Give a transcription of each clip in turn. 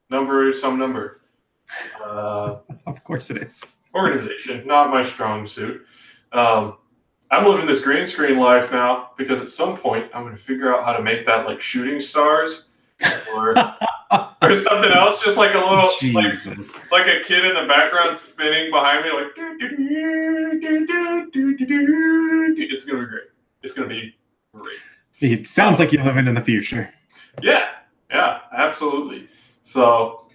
Number is some number. Of course it is. Organization, not my strong suit. Um, I'm living this green screen life now because at some point I'm going to figure out how to make that like shooting stars or something else, just like a little Jesus. like a kid in the background spinning behind me, like it's gonna be great. It's gonna be great. It sounds like you're living in the future. Yeah, yeah, absolutely. So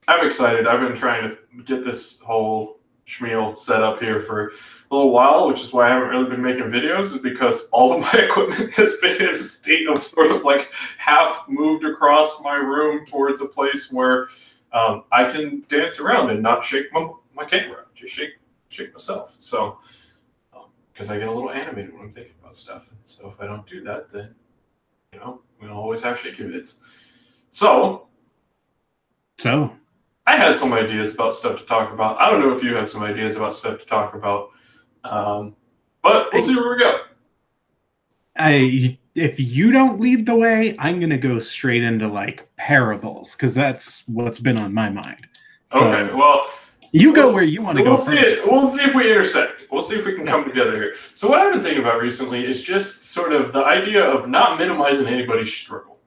I'm excited. I've been trying to get this whole schmeal set up here for a little while, which is why I haven't really been making videos, is because all of my equipment has been in a state of sort of like half moved across my room towards a place where I can dance around and not shake my camera, just shake myself. So, because I get a little animated when I'm thinking about stuff. And so if I don't do that, then, we'll always have shaky vids. So, I had some ideas about stuff to talk about. I don't know if you have some ideas about stuff to talk about, but we'll see where we go. If you don't lead the way, I'm gonna go straight into like parables because that's what's been on my mind. So Okay, well, you go where you want to go first. We'll see if we intersect. We'll see if we can come together here. So what I've been thinking about recently is just sort of the idea of not minimizing anybody's struggle.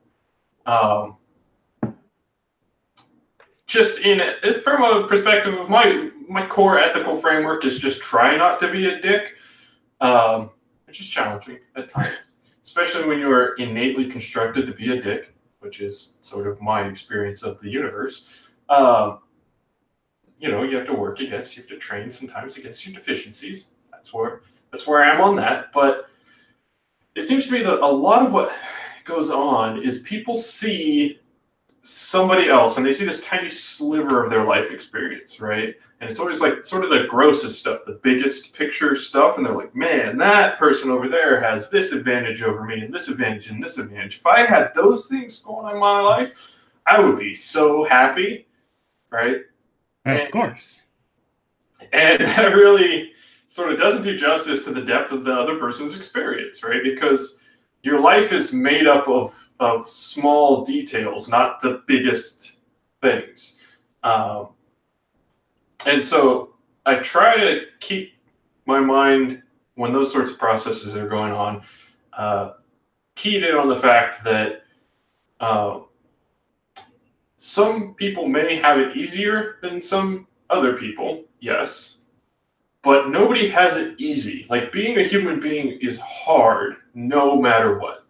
Just from a perspective of my core ethical framework is just try not to be a dick, which is challenging at times, especially when you are innately constructed to be a dick, which is sort of my experience of the universe. You have to work against, you have to train sometimes against your deficiencies. That's where I am on that. But it seems to me that a lot of what goes on is people see somebody else and they see this tiny sliver of their life experience, right? And it's always like sort of the grossest stuff, the biggest picture stuff, and they're like, man, that person over there has this advantage over me and this advantage and this advantage. If I had those things going on in my life, I would be so happy, right? Of course. And that really sort of doesn't do justice to the depth of the other person's experience, right? Because your life is made up of small details, not the biggest things. And so I try to keep my mind, when those sorts of processes are going on, keyed in on the fact that some people may have it easier than some other people, yes, but nobody has it easy. Like, being a human being is hard no matter what.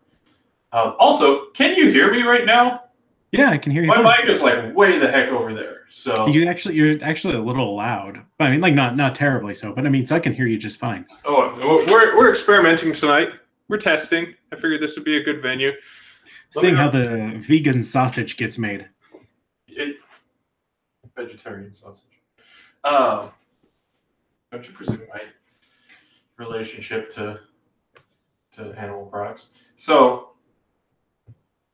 Also, can you hear me right now? Yeah, I can hear you. My mic is like way the heck over there. So you're actually a little loud. I mean, like not terribly so, but I mean, so I can hear you just fine. Oh, we're experimenting tonight. We're testing. I figured this would be a good venue. Seeing how the vegan sausage gets made. Vegetarian sausage. Don't you presume my relationship to animal products? So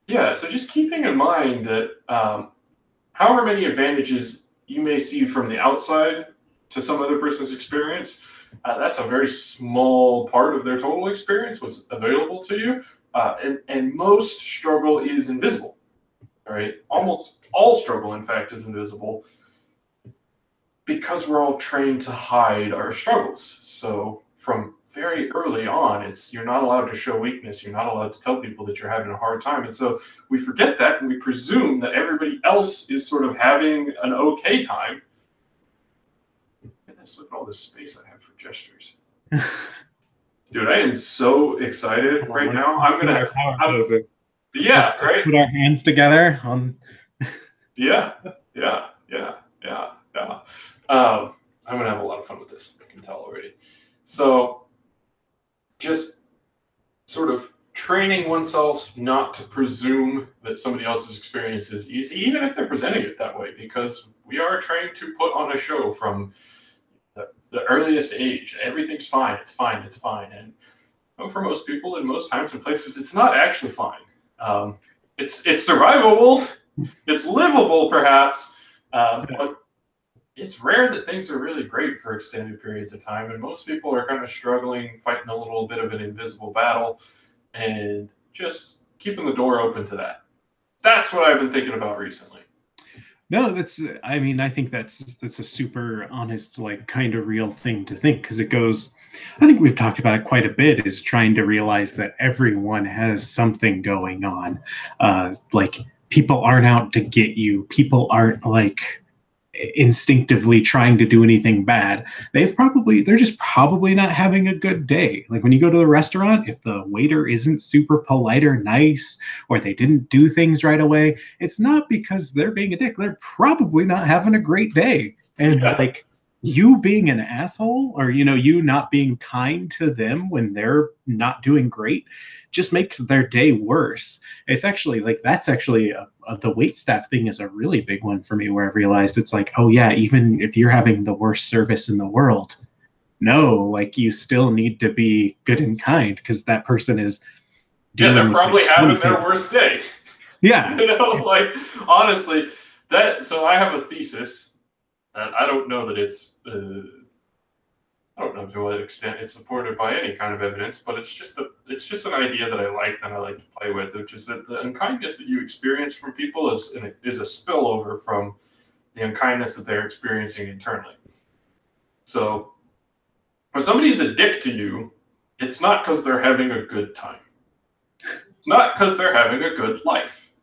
yeah, so just keeping in mind that however many advantages you may see from the outside to some other person's experience, that's a very small part of their total experience, what's available to you. And most struggle is invisible, right? Almost all struggle, in fact, is invisible because we're all trained to hide our struggles. So from very early on, you're not allowed to show weakness. You're not allowed to tell people that you're having a hard time. And so we forget that, and we presume that everybody else is sort of having an okay time. And let's look at all this space I have for gestures. Dude, I am so excited right now. I'm gonna. Yeah, let's right. Put our hands together on. Yeah. I'm gonna have a lot of fun with this. I can tell already. So, just sort of training oneself not to presume that somebody else's experience is easy, even if they're presenting it that way, because we are trained to put on a show from the earliest age. Everything's fine. It's fine. It's fine. And for most people, in most times and places, it's not actually fine. It's survivable. It's livable, perhaps, but it's rare that things are really great for extended periods of time, and most people are kind of struggling, fighting a little bit of an invisible battle, and just keeping the door open to that. That's what I've been thinking about recently. No, that's, I mean, I think that's a super honest, like kind of real thing to think, because it goes, I think we've talked about it quite a bit, is trying to realize that everyone has something going on. Like people aren't out to get you. People aren't like instinctively trying to do anything bad. They're just probably not having a good day. Like when you go to the restaurant, if the waiter isn't super polite or nice, or they didn't do things right away, it's not because they're being a dick. They're probably not having a great day. And Yeah. like you being an asshole, or you not being kind to them when they're not doing great, just makes their day worse. It's actually like that's actually the wait staff thing is a really big one for me, where I've realized it's like, oh yeah, even if you're having the worst service in the world, no, like you still need to be good and kind, because that person is Yeah, dealing they're with like probably 20 having their tables. worst day. Yeah. Like honestly, so I have a thesis that I don't know that I don't know to what extent it's supported by any kind of evidence, but it's just an idea that I like and I like to play with, which is that the unkindness that you experience from people is a spillover from the unkindness that they're experiencing internally. So when somebody's a dick to you, it's not because they're having a good time. It's not because they're having a good life.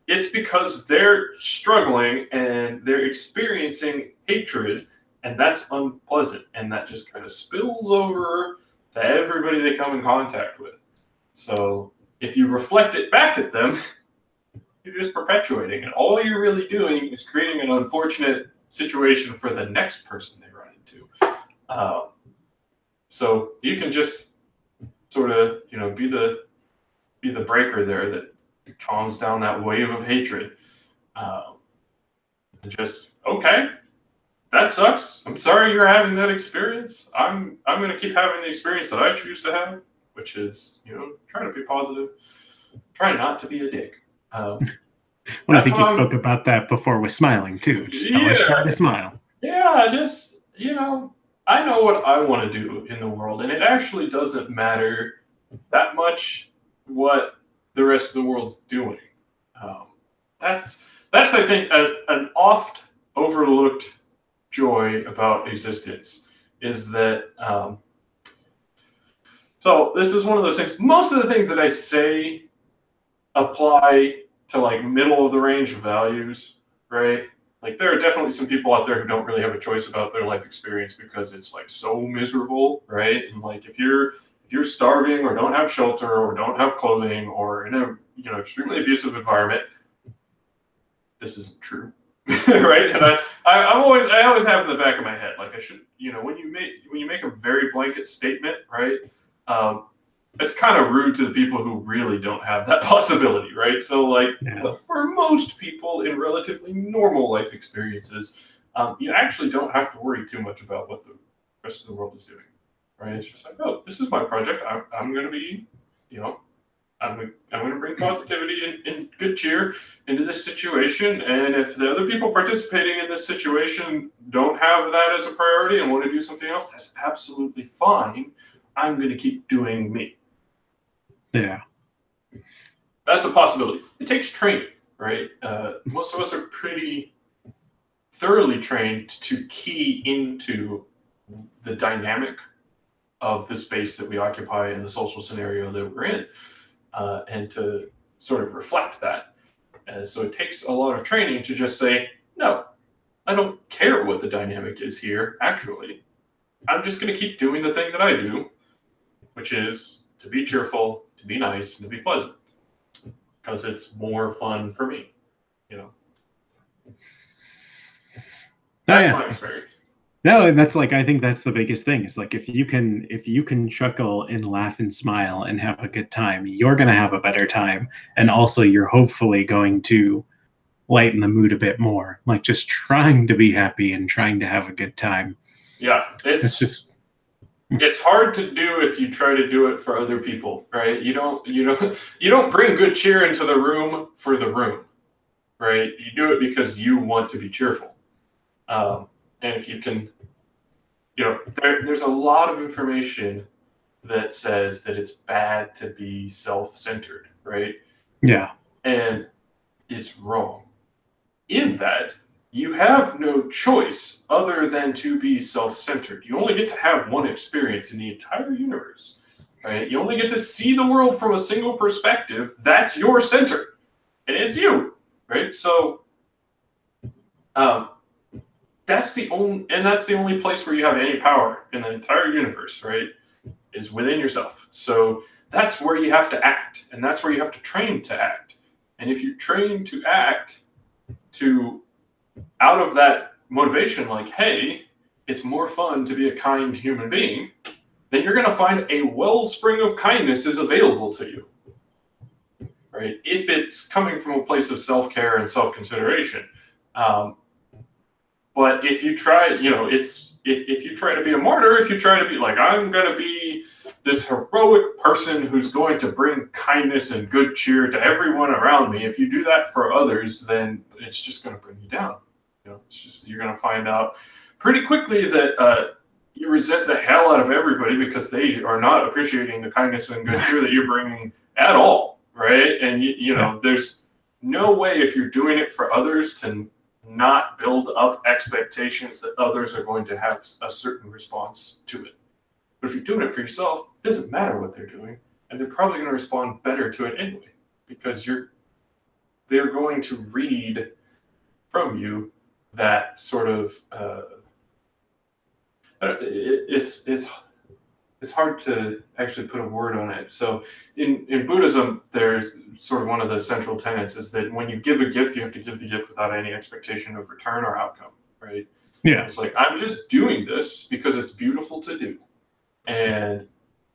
It's because they're struggling and they're experiencing hatred, and that's unpleasant, and that just kind of spills over to everybody they come in contact with. So if you reflect it back at them, you're just perpetuating it. All you're really doing is creating an unfortunate situation for the next person they run into. Um, so you can just sort of, be the breaker there that calms down that wave of hatred. Um, and just okay, that sucks. I'm sorry you're having that experience. I'm gonna keep having the experience that I choose to have, which is trying to be positive, try not to be a dick. Well, I That's think what you spoke I'm. about that before with smiling too. Just always try to Yeah, smile. yeah. Just I know what I want to do in the world, and it actually doesn't matter that much what the rest of the world's doing. Um, that's I think an oft overlooked joy about existence is that. So this is one of those things. Most of the things that I say apply to like middle of the range values, right? Like there are definitely some people out there who don't really have a choice about their life experience because it's like so miserable, right? And like if you're starving or don't have shelter or don't have clothing or in a extremely abusive environment, this isn't true. Right? And I always have in the back of my head, like I should, when you make a very blanket statement, right? Um, it's kind of rude to the people who really don't have that possibility, right? So like Yeah. for most people in relatively normal life experiences, you actually don't have to worry too much about what the rest of the world is doing, right? It's just like, oh, this is my project. I'm going to be, you know, I'm going to bring positivity and good cheer into this situation. And if the other people participating in this situation don't have that as a priority and want to do something else, that's absolutely fine. I'm going to keep doing me. Yeah. That's a possibility. It takes training, right? Most of us are pretty thoroughly trained to key into the dynamic of the space that we occupy and the social scenario that we're in, and to sort of reflect that. So it takes a lot of training to just say, no, I don't care what the dynamic is here, actually. I'm just going to keep doing the thing that I do, which is to be cheerful, to be nice, and to be pleasant, because it's more fun for me, you know. Oh That's yeah. my experience. No, and that's like I think that's the biggest thing. Is like if you can chuckle and laugh and smile and have a good time, you're gonna have a better time. And also you're hopefully going to lighten the mood a bit more. Like just trying to be happy and trying to have a good time. Yeah, It's just it's hard to do if you try to do it for other people, right? You don't bring good cheer into the room for the room, right? You do it because you want to be cheerful. And if you can, there's a lot of information that says that it's bad to be self-centered, right? yeah. And it's wrong in that you have no choice other than to be self-centered. You only get to have one experience in the entire universe, right? You only get to see the world from a single perspective. That's your center, and it's you, right? So, that's the only place where you have any power in the entire universe, right? Is within yourself. So that's where you have to act, and that's where you have to train to act. And if you train to act to out of that motivation, like, hey, it's more fun to be a kind human being, then you're going to find a wellspring of kindness is available to you, right? If it's coming from a place of self-care and self-consideration. But if you try, if you try to be a martyr, if you try to be like, I'm going to be this heroic person who's going to bring kindness and good cheer to everyone around me, if you do that for others, then it's just going to bring you down. It's just, you're going to find out pretty quickly that you resent the hell out of everybody because they are not appreciating the kindness and good cheer that you're bringing at all, right? And there's no way, if you're doing it for others, to not build up expectations that others are going to have a certain response to it. But if you're doing it for yourself, it doesn't matter what they're doing, and they're probably going to respond better to it anyway, because they're going to read from you that sort of it's hard to actually put a word on it. So in Buddhism, there's sort of one of the central tenets is that when you give a gift, you have to give the gift without any expectation of return or outcome, right? Yeah. It's like, I'm just doing this because it's beautiful to do. And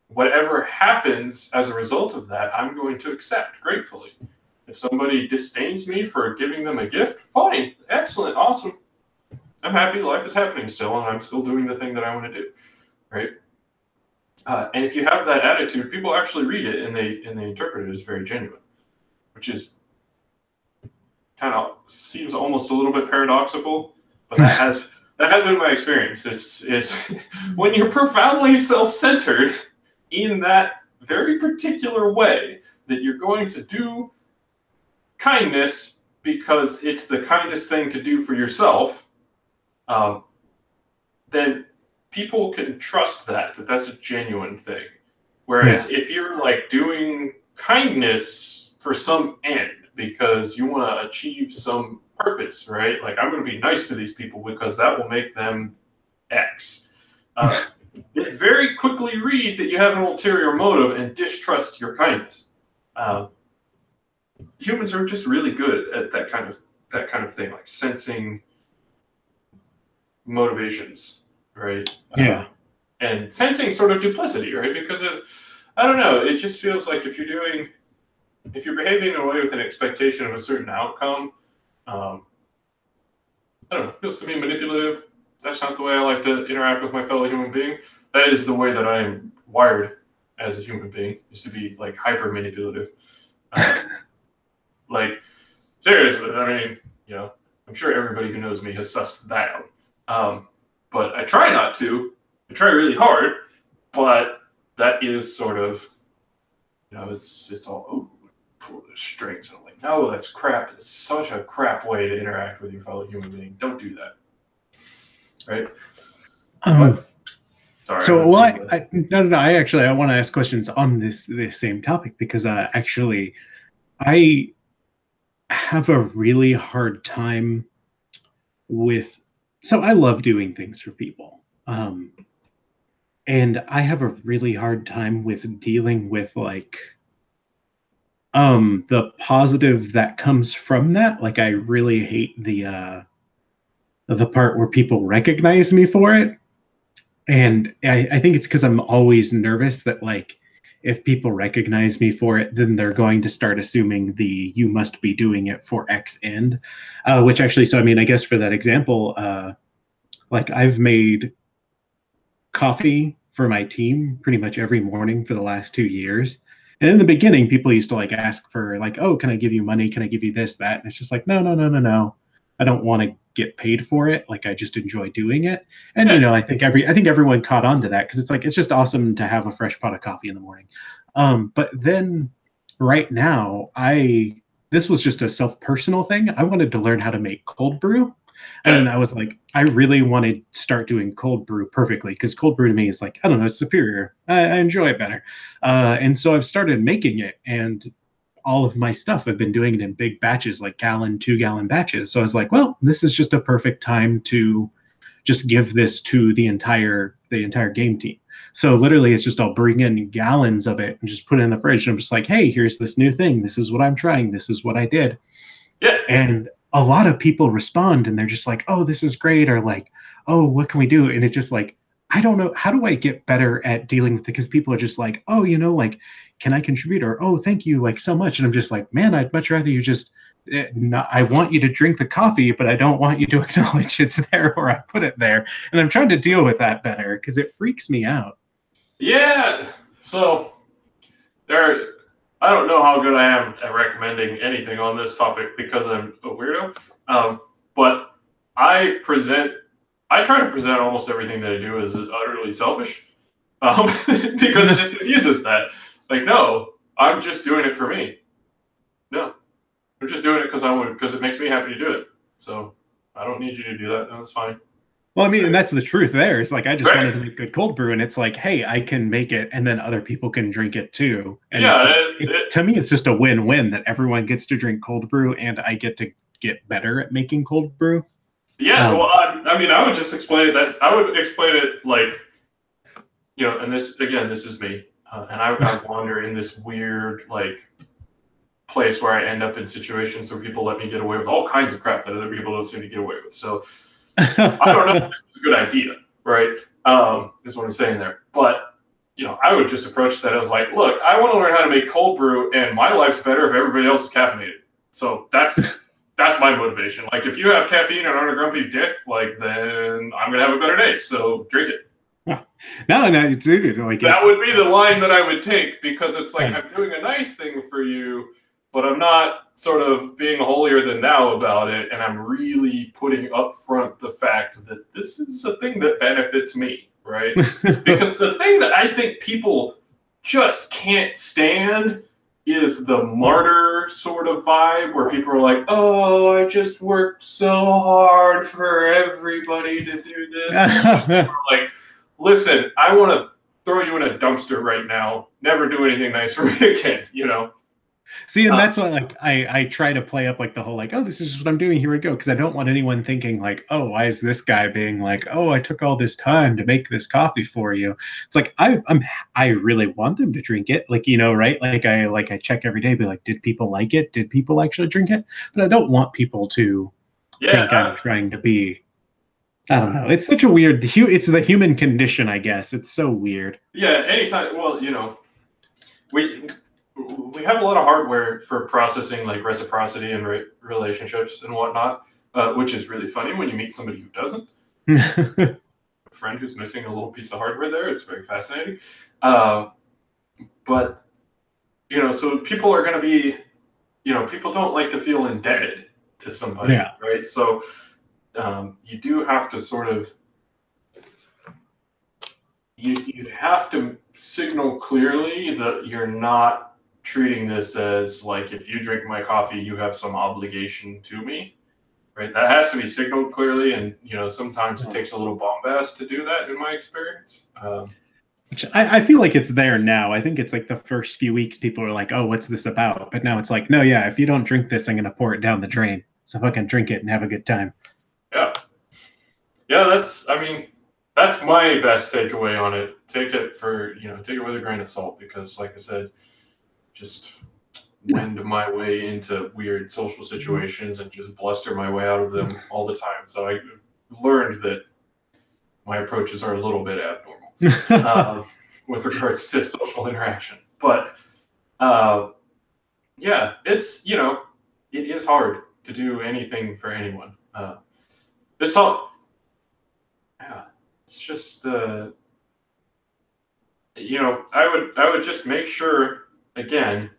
whatever happens as a result of that, I'm going to accept gratefully. If somebody disdains me for giving them a gift, fine, excellent, awesome. I'm happy, life is happening still, and I'm still doing the thing that I want to do, right? And if you have that attitude, people actually read it and they interpret it as very genuine, which is kind of seems almost a little bit paradoxical, but that has been my experience. Is when you're profoundly self-centered in that very particular way, that you're going to do kindness because it's the kindest thing to do for yourself, then people can trust that that's a genuine thing. Whereas if you're like doing kindness for some end because you want to achieve some purpose, right? Like, I'm going to be nice to these people because that will make them X. They very quickly read that you have an ulterior motive and distrust your kindness. Humans are just really good at that kind of thing, like sensing motivations, right? Yeah. And sensing sort of duplicity, right? Because I don't know, it just feels like if you're behaving in a way with an expectation of a certain outcome, I don't know, it feels to me manipulative. That's not the way I like to interact with my fellow human being. That is the way that I am wired as a human being, is to be like hyper manipulative. Like, seriously, I mean, I'm sure everybody who knows me has sussed that out. But I try not to. I try really hard, but that is sort of, it's all, pull the strings. And I'm like, no, that's crap. It's such a crap way to interact with your fellow human being. Don't do that. Right? Sorry. So, well, I want to ask questions on this same topic because actually, I have a really hard time with. So I love doing things for people, and I have a really hard time with dealing with like the positive that comes from that. Like, I really hate the part where people recognize me for it. And I think it's because I'm always nervous that, like, if people recognize me for it, then they're going to start assuming you must be doing it for X end, which actually, so I mean, I guess for that example, like, I've made coffee for my team pretty much every morning for the last 2 years. And in the beginning, people used to like ask for like, oh, can I give you money? Can I give you this, that? And it's just like, no. I don't want to get paid for it. Like, I just enjoy doing it. And, I think everyone caught on to that because it's like, it's just awesome to have a fresh pot of coffee in the morning. But then right now, this was just a personal thing. I wanted to learn how to make cold brew. And I was like, I really want to start doing cold brew perfectly because cold brew to me is like, I don't know, it's superior. I enjoy it better. And so I've started making it, and all of my stuff, I've been doing it in big batches, like gallon, 2 gallon batches. So I was like, well, this is just a perfect time to just give this to the entire game team. So literally it's just I'll bring in gallons of it and just put it in the fridge. And I'm just like, hey, here's this new thing. This is what I'm trying. This is what I did. Yeah. And a lot of people respond and they're just like, oh, this is great, or like, oh, what can we do? And it's just like, I don't know, how do I get better at dealing with it? Because people are just like, oh, like, can I contribute? Or, oh, thank you, like, so much. And I'm just like, man, I'd much rather you just I want you to drink the coffee, but I don't want you to acknowledge it's there or I put it there. And I'm trying to deal with that better because it freaks me out. Yeah. So I don't know how good I am at recommending anything on this topic because I'm a weirdo. But I try to present almost everything that I do as utterly selfish, because it just diffuses that. Like, no, I'm just doing it for me. No, I'm just doing it because it makes me happy to do it. So I don't need you to do that. No, that's fine. Well, I mean, and that's the truth there. It's like, I just wanted to make good cold brew, and it's like, hey, I can make it, and then other people can drink it too. And yeah, to me, it's just a win-win that everyone gets to drink cold brew, and I get to get better at making cold brew. Yeah, well, I mean, I would just explain it. I would explain it like, and this is me, and I wander in this weird like place where I end up in situations where people let me get away with all kinds of crap that other people don't seem to get away with. So I don't know if this is a good idea, right? Is what I'm saying there. But I would just approach that as like, look, I want to learn how to make cold brew, and my life's better if everybody else is caffeinated. So that's my motivation. Like, if you have caffeine and aren't a grumpy dick, like, then I'm gonna have a better day. So drink it. No, dude. Like, that would be the line that I would take, because it's like, I'm doing a nice thing for you, but I'm not sort of being holier than thou about it, and I'm really putting up front the fact that this is a thing that benefits me, right? Because the thing that I think people just can't stand is the martyr sort of vibe, where people are like, oh, I just worked so hard for everybody to do this. Like, listen, I want to throw you in a dumpster right now. Never do anything nice for me again, See, and that's why, like, I try to play up like the whole like, oh, this is just what I'm doing, here we go, because I don't want anyone thinking like, oh, why is this guy being like, oh, I took all this time to make this coffee for you. It's like I really want them to drink it, like, right? Like I check every day, be like, did people like it? Did people actually drink it? But I don't want people to think I'm trying to be. I don't know. It's such a weird. It's the human condition, I guess. It's so weird. Yeah. Anytime. Well, we have a lot of hardware for processing like reciprocity and relationships and whatnot, which is really funny when you meet somebody who doesn't. A friend who's missing a little piece of hardware there. It's very fascinating. But so people are going to be, people don't like to feel indebted to somebody, right? So you do have to sort of, you have to signal clearly that you're not treating this as like, if you drink my coffee, you have some obligation to me, right? That has to be signaled clearly, and sometimes it takes a little bombast to do that, in my experience. Which I feel like it's there now. I think it's like the first few weeks people are like, oh, what's this about? But now it's like, no, yeah, if you don't drink this, I'm gonna pour it down the drain. So fucking drink it and have a good time. Yeah, that's my best takeaway on it. Take it with a grain of salt, because like I said, just wend my way into weird social situations and just bluster my way out of them all the time. So I learned that my approaches are a little bit abnormal with regards to social interaction. But it's, it is hard to do anything for anyone. It's just, I would just make sure, again,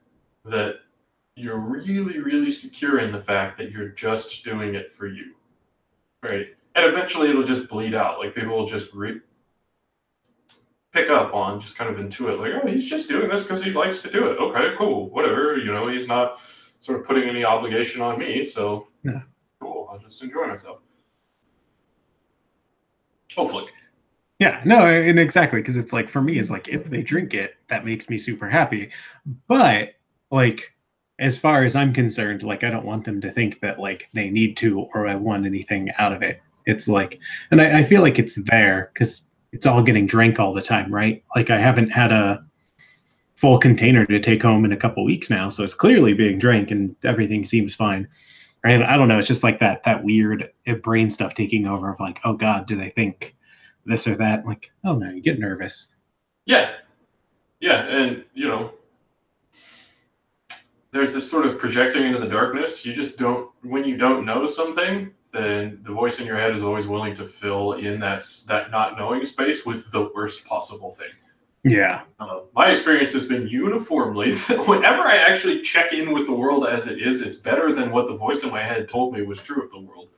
that you're really, really secure in the fact that you're just doing it for you, right? And eventually it'll just bleed out. Like, people will just pick up on, just kind of intuit, like, oh, he's just doing this because he likes to do it. Okay, cool, whatever. He's not sort of putting any obligation on me, so cool, I'll just enjoy myself. Hopefully. Yeah, no, and exactly, because it's like for me, it's like if they drink it, that makes me super happy. But like, as far as I'm concerned, like I don't want them to think that like they need to or I want anything out of it. It's like, and I feel like it's there because it's all getting drank all the time, right? Like I haven't had a full container to take home in a couple weeks now, so it's clearly being drank and everything seems fine. And I don't know, it's just like that weird brain stuff taking over of like, oh God, do they think this or that? Like, oh no, you get nervous. Yeah. Yeah. And, there's this sort of projecting into the darkness. You just don't, when you don't know something, then the voice in your head is always willing to fill in that not knowing space with the worst possible thing. Yeah. My experience has been uniformly that whenever I actually check in with the world as it is, it's better than what the voice in my head told me was true of the world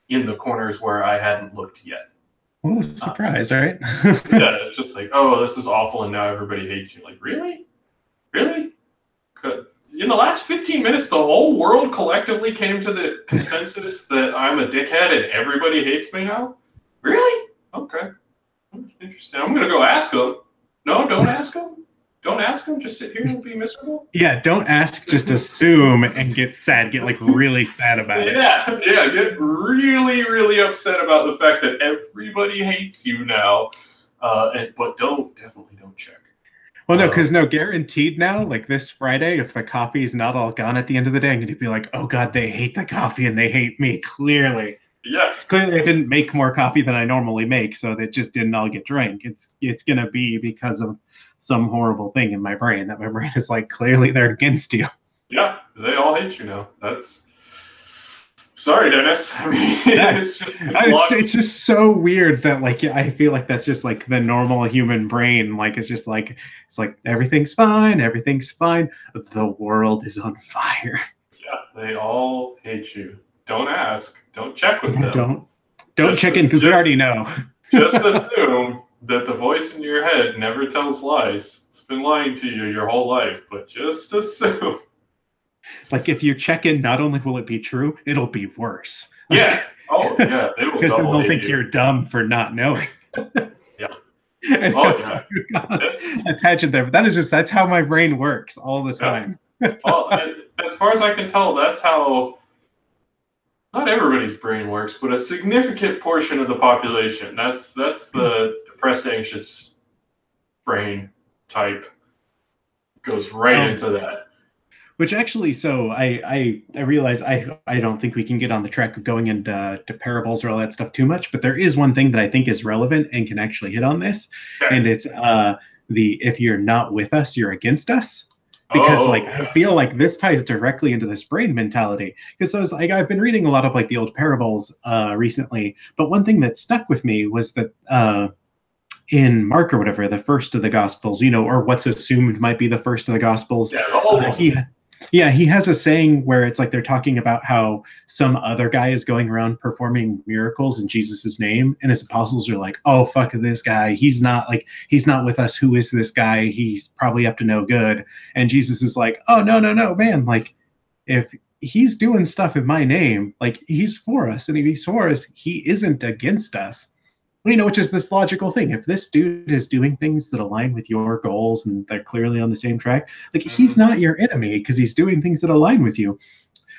in the corners where I hadn't looked yet. What a surprise, right? Yeah, it's just like, oh, this is awful, and now everybody hates you. Like, really? Really? In the last 15 minutes, the whole world collectively came to the consensus that I'm a dickhead and everybody hates me now? Really? Okay. Interesting. I'm going to go ask them. No, don't ask them. Don't ask them. Just sit here and be miserable. Yeah, don't ask. Just assume and get sad. Get like really sad about it. Yeah. Get really, really upset about the fact that everybody hates you now. But definitely don't check. Well, no, because guaranteed now, like this Friday, if the coffee is not all gone at the end of the day, I'm going to be like, oh God, they hate the coffee and they hate me, clearly. Yeah. Clearly, I didn't make more coffee than I normally make, so that just didn't all get drank. It's going to be because of some horrible thing in my brain that my brain is like, clearly they're against you. Yeah, they all hate you now. That's... Sorry, Dennis. I mean, it's just so weird that like I feel like that's just like the normal human brain. Like it's just like everything's fine, the world is on fire. Yeah, they all hate you. Don't ask. Don't check with them. Don't check in because we already know. Just assume that the voice in your head never tells lies. It's been lying to you your whole life, but just assume. Like if you check in, not only will it be true, it'll be worse. Yeah. Oh, yeah. They will. Because then they'll think you're dumb for not knowing. Yeah. Attention there. But that's how my brain works all the time. Well, as far as I can tell, that's how not everybody's brain works, but a significant portion of the population. That's the depressed, anxious brain type goes right into that. Which actually, so I realize I don't think we can get on the track of going into parables or all that stuff too much, but there is one thing that I think is relevant and can actually hit on this, and it's if you're not with us, you're against us. Because I feel like this ties directly into this brain mentality. Because I've been reading a lot of like the old parables recently, but one thing that stuck with me was that in Mark or whatever, the first of the Gospels, or what's assumed might be the first of the Gospels, he has a saying where it's like they're talking about how some other guy is going around performing miracles in Jesus's name, and his apostles are like, "Oh, fuck this guy. He's not with us. Who is this guy? He's probably up to no good." And Jesus is like, "Oh, no, man. Like, if he's doing stuff in my name, like he's for us, and if he's for us, he isn't against us." Which is this logical thing. If this dude is doing things that align with your goals and they're clearly on the same track, like he's not your enemy because he's doing things that align with you.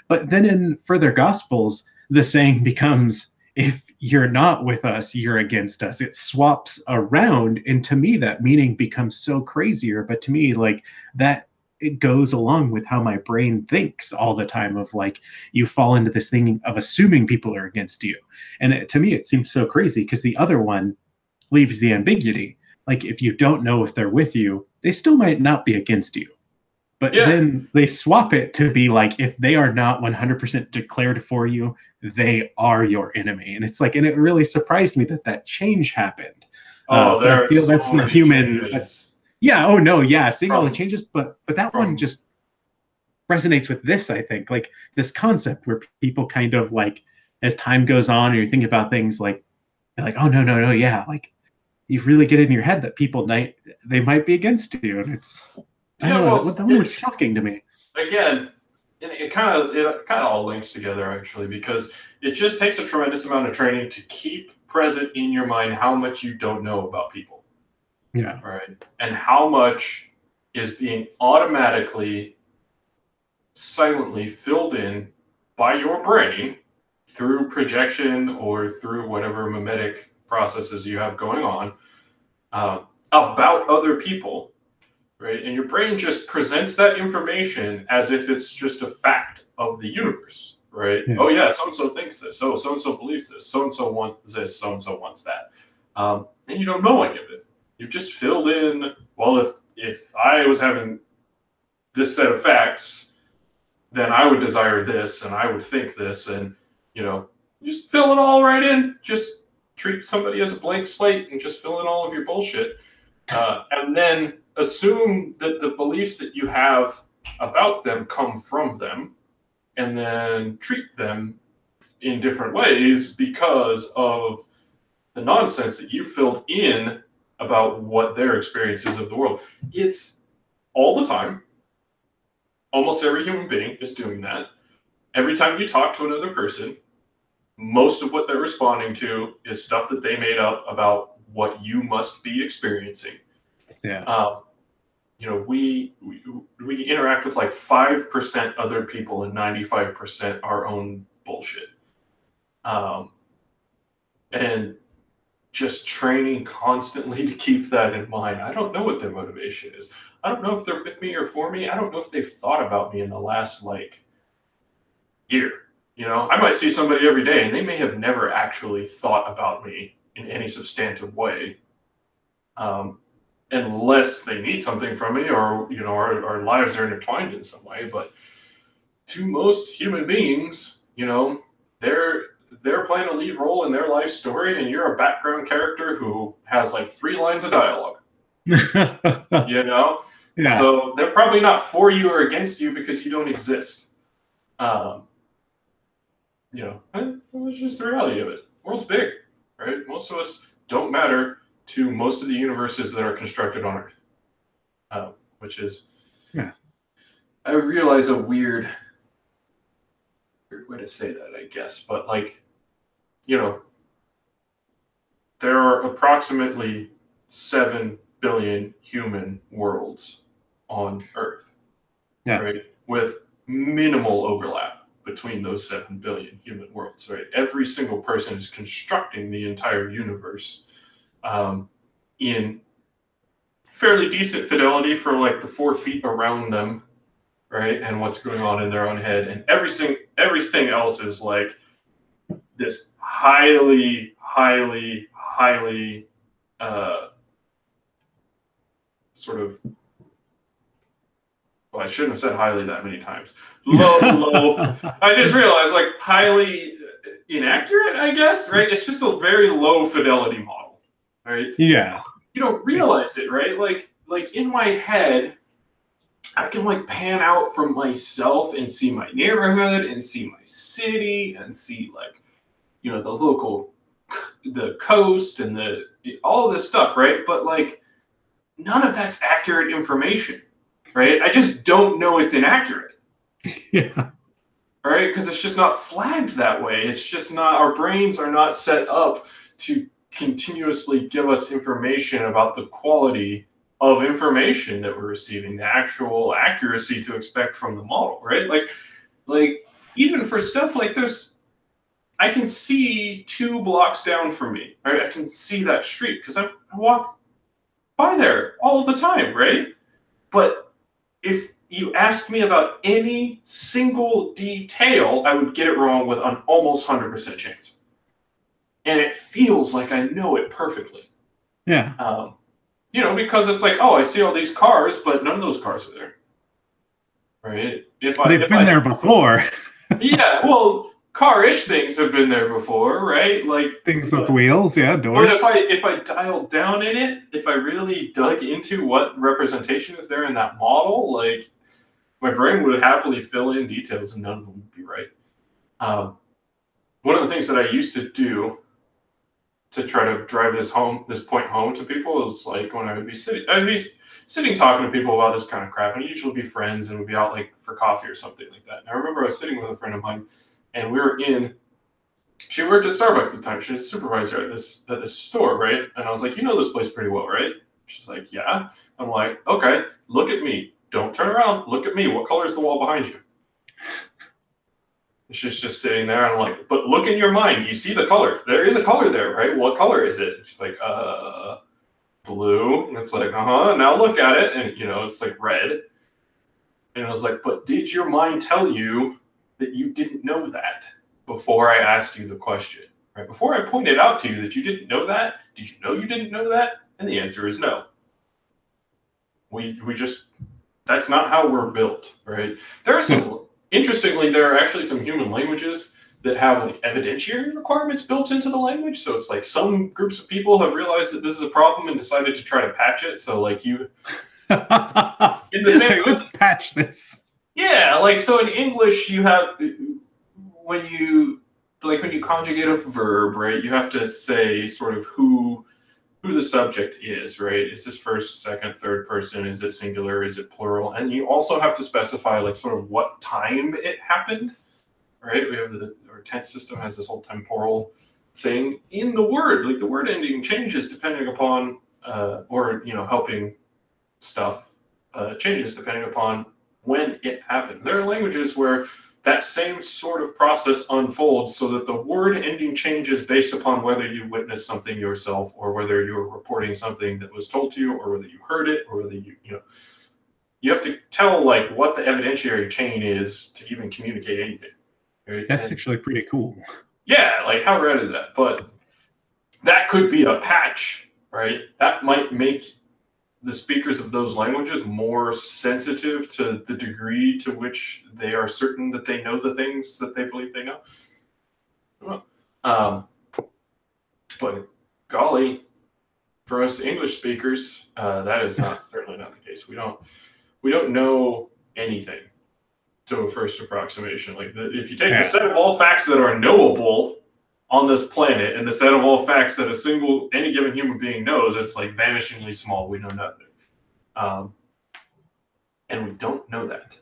But then in further Gospels, the saying becomes, if you're not with us, you're against us. It swaps around. And to me, that meaning becomes so crazier. But to me, like that, it goes along with how my brain thinks all the time of like, you fall into this thing of assuming people are against you. And to me, it seems so crazy because the other one leaves the ambiguity. Like if you don't know if they're with you, they still might not be against you. But then they swap it to be like, if they are not 100% declared for you, they are your enemy. And it's like, and it really surprised me that change happened. I feel that's the human. Yeah. Oh no. Yeah. Seeing all the changes, but that one just resonates with this. I think like this concept where people kind of like, as time goes on, and you think about things like, oh no, yeah, like you really get in your head that people they might be against you, and it's I don't know. That one was shocking to me. Again, and it kind of all links together actually, because it just takes a tremendous amount of training to keep present in your mind how much you don't know about people. Yeah. Right. And how much is being automatically, silently filled in by your brain through projection or through whatever mimetic processes you have going on, about other people, right? And your brain just presents that information as if it's just a fact of the universe, right? Yeah. Oh yeah, so and so thinks this. Oh, so and so believes this. So and so wants this. So and so wants that. And you don't know any of it. You've just filled in. Well, if I was having this set of facts, then I would desire this, and I would think this, and just fill it all right in. Just treat somebody as a blank slate and just fill in all of your bullshit, and then assume that the beliefs that you have about them come from them, and then treat them in different ways because of the nonsense that you filled in about what their experiences of the world. It's all the time. Almost every human being is doing that. Every time you talk to another person, most of what they're responding to is stuff that they made up about what you must be experiencing. Yeah. We interact with like 5% other people and 95% our own bullshit. And just training constantly to keep that in mind. I don't know what their motivation is. I don't know if they're with me or for me. I don't know if they've thought about me in the last year. I might see somebody every day and they may have never actually thought about me in any substantive way. Unless they need something from me, or our lives are intertwined in some way. But to most human beings, they're playing a lead role in their life story, and you're a background character who has 3 lines of dialogue. Yeah. So they're probably not for you or against you because you don't exist. That's just the reality of it. The world's big, right? Most of us don't matter to most of the universes that are constructed on Earth, which is, I realize, a weird way to say that, I guess, but there are approximately 7 billion human worlds on Earth, right? With minimal overlap between those 7 billion human worlds, right? Every single person is constructing the entire universe in fairly decent fidelity for the 4 feet around them, right? And what's going on in their own head, and everything else is this highly sort of, well, I shouldn't have said highly that many times. Low. I just realized highly inaccurate, I guess, right? It's just a very low fidelity model, right? Yeah. You don't realize it, right? Like in my head, I can pan out from myself and see my neighborhood and see my city and see the coast and all this stuff, right? But none of that's accurate information, right? I just don't know it's inaccurate. Yeah. Right? Because it's just not flagged that way. It's just not, our brains are not set up to continuously give us information about the quality of information that we're receiving, the actual accuracy to expect from the model, right? Like even for stuff I can see 2 blocks down from me, right? I can see that street because I walk by there all the time, right? But if you asked me about any single detail, I would get it wrong with an almost 100% chance. And it feels like I know it perfectly. Yeah. Because it's I see all these cars, but none of those cars are there. Right? They've been there before. Yeah, well, car-ish things have been there before, right? Things with wheels, doors. But if I dialed down in it, if I really dug into what representation is there in that model, my brain would happily fill in details and none of them would be right. One of the things that I used to do to try to drive this point home to people is like when I'd be sitting talking to people about this kind of crap, and it'd usually be friends, and we'd be out like for coffee or something like that. And I remember I was sitting with a friend of mine, and she worked at Starbucks at the time. She was a supervisor at this store, right? And I was like, you know this place pretty well, right? She's like, yeah. I'm like, okay, look at me. Don't turn around. Look at me. What color is the wall behind you? She's just sitting there, and I'm like, but look in your mind. Do you see the color? There is a color there, right? What color is it? She's like, blue. And it's like, now look at it. And, it's like red. And I was like, but did your mind tell you that you didn't know that before I asked you the question? Right? Before I pointed out to you that you didn't know that, did you know you didn't know that? And the answer is no. That's not how we're built, right? Interestingly, there are actually some human languages that have like evidentiary requirements built into the language. So it's like some groups of people have realized that this is a problem and decided to try to patch it. So like you, in the same, let's patch this. Yeah, like so in English, you have when you conjugate a verb, right? You have to say sort of who the subject is, right? Is this first, second, third person? Is it singular? Is it plural? And you also have to specify like sort of what time it happened, right? We have our tense system has this whole temporal thing in the word. Like the word ending changes depending upon, helping stuff changes depending upon when it happened. There are languages where that same sort of process unfolds so that the word ending changes based upon whether you witnessed something yourself or whether you're reporting something that was told to you or whether you heard it or whether you have to tell like what the evidentiary chain is to even communicate anything. Right? That's actually pretty cool. Yeah, like how rad is that? But that could be a patch, right? That might make the speakers of those languages more sensitive to the degree to which they are certain that they know the things that they believe they know. But golly, for us English speakers, that is certainly not the case. We don't know anything to a first approximation. Like if you take the set of all facts that are knowable on this planet and the set of all facts that any given human being knows, it's like vanishingly small. We know nothing. And we don't know that.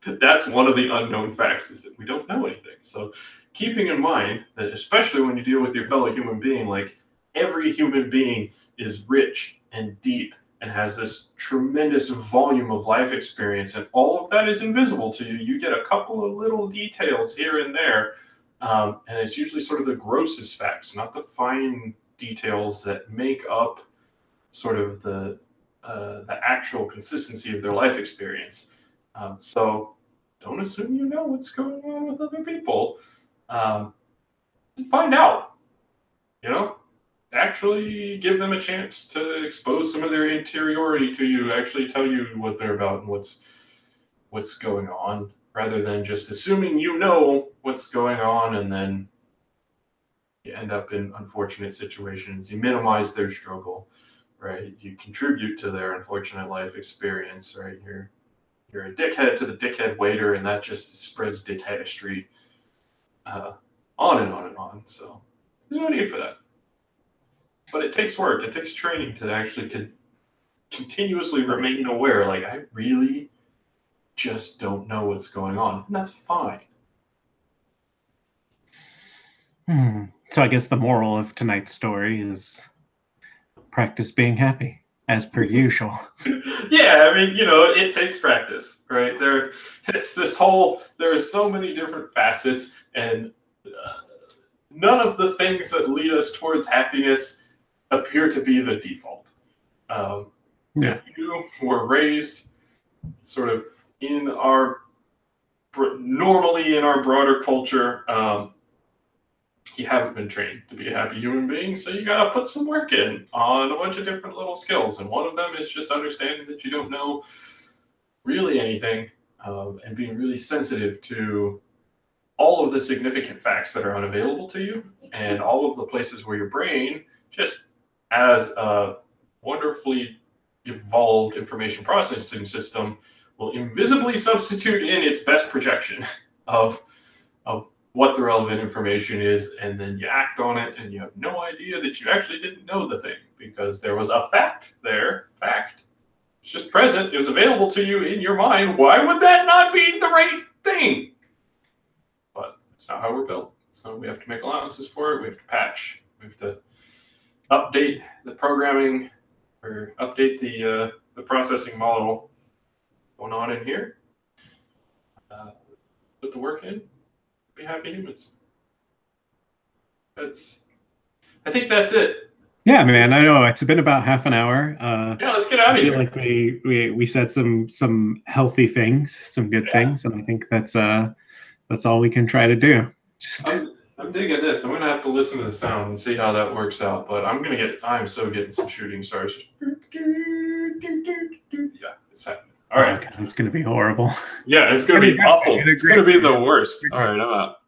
That's one of the unknown facts, is that we don't know anything. So keeping in mind that especially when you deal with your fellow human being, like every human being is rich and deep and has this tremendous volume of life experience, and all of that is invisible to you. You get a couple of little details here and there. And it's usually sort of the grossest facts, not the fine details that make up sort of the actual consistency of their life experience. So don't assume you know what's going on with other people. Find out, actually give them a chance to expose some of their interiority to you, actually tell you what they're about and what's going on, rather than just assuming you know what's going on, and then you end up in unfortunate situations. You minimize their struggle, right? You contribute to their unfortunate life experience, right? You're a dickhead to the dickhead waiter, and that just spreads dickheadistry on and on and on. So there's no need for that. But it takes work. It takes training to actually continuously remain aware. Like, I really just don't know what's going on, and that's fine. So I guess the moral of tonight's story is practice being happy, as per usual. Yeah, I mean, it takes practice, right? There are so many different facets, and none of the things that lead us towards happiness appear to be the default. If you were raised sort of normally in our broader culture, you haven't been trained to be a happy human being, so you gotta put some work in on a bunch of different little skills, and one of them is just understanding that you don't know really anything, and being really sensitive to all of the significant facts that are unavailable to you, and all of the places where your brain, just as a wonderfully evolved information processing system, will invisibly substitute in its best projection of what the relevant information is, and then you act on it, and you have no idea that you actually didn't know the thing because there was a fact there. Fact. It's just present. It was available to you in your mind. Why would that not be the right thing? But that's not how we're built. So we have to make allowances for it. We have to patch. We have to update the programming or update the processing model going on in here. Put the work in. Be happy humans. I think that's it. Yeah, man. I know it's been about half an hour. Yeah, let's get out of I feel here. like we said some healthy things, some good things, and I think that's all we can try to do. I'm digging this. I'm gonna have to listen to the sound and see how that works out. But I'm so getting some shooting stars. Yeah, it's happening. All right. Okay, it's gonna be horrible. Yeah, it's gonna be awful. It's gonna be the worst. All right, I'm out.